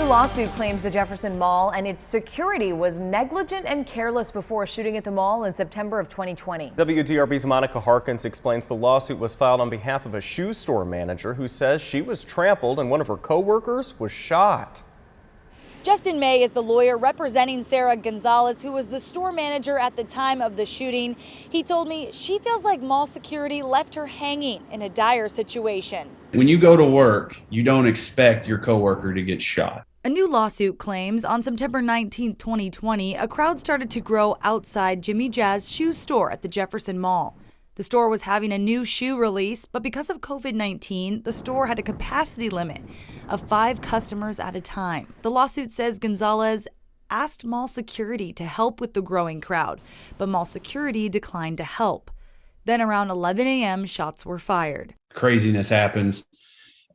lawsuit claims the Jefferson Mall and its security was negligent and careless before a shooting at the mall in September of 2020. WDRB's Monica Harkins explains the lawsuit was filed on behalf of a shoe store manager who says she was trampled and one of her co-workers was shot. Justin May is the lawyer representing Sara Gonzalez, who was the store manager at the time of the shooting. He told me she feels like mall security left her hanging in a dire situation. When you go to work, you don't expect your coworker to get shot. A new lawsuit claims on September 19, 2020, a crowd started to grow outside Jimmy Jazz's shoe store at the Jefferson Mall. The store was having a new shoe release, but because of COVID-19, the store had a capacity limit of 5 customers at a time. The lawsuit says Gonzalez asked mall security to help with the growing crowd, but mall security declined to help. Then around 11 a.m., shots were fired. Craziness happens,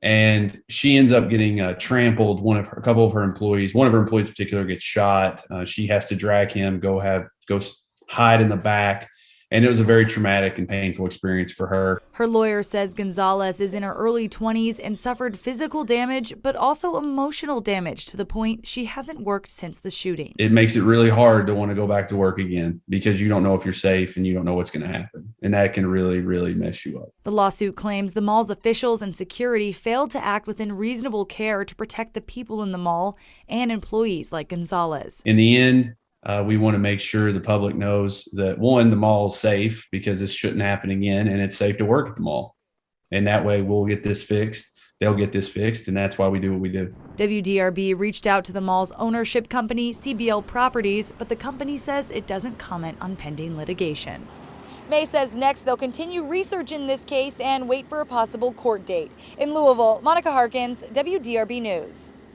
and she ends up getting trampled. A couple of her employees, one of her employees in particular, gets shot. She has to drag him, go hide in the back. And it was a very traumatic and painful experience for her. Her lawyer says Gonzalez is in her early 20s and suffered physical damage, but also emotional damage to the point she hasn't worked since the shooting. It makes it really hard to want to go back to work again because you don't know if you're safe and you don't know what's going to happen. And that can really, really mess you up. The lawsuit claims the mall's officials and security failed to act within reasonable care to protect the people in the mall and employees like Gonzalez. In the end, we want to make sure the public knows that, one, the mall is safe because this shouldn't happen again, and it's safe to work at the mall. And that way we'll get this fixed, they'll get this fixed, and that's why we do what we do. WDRB reached out to the mall's ownership company, CBL Properties, but the company says it doesn't comment on pending litigation. May says next they'll continue research in this case and wait for a possible court date. In Louisville, Monica Harkins, WDRB News.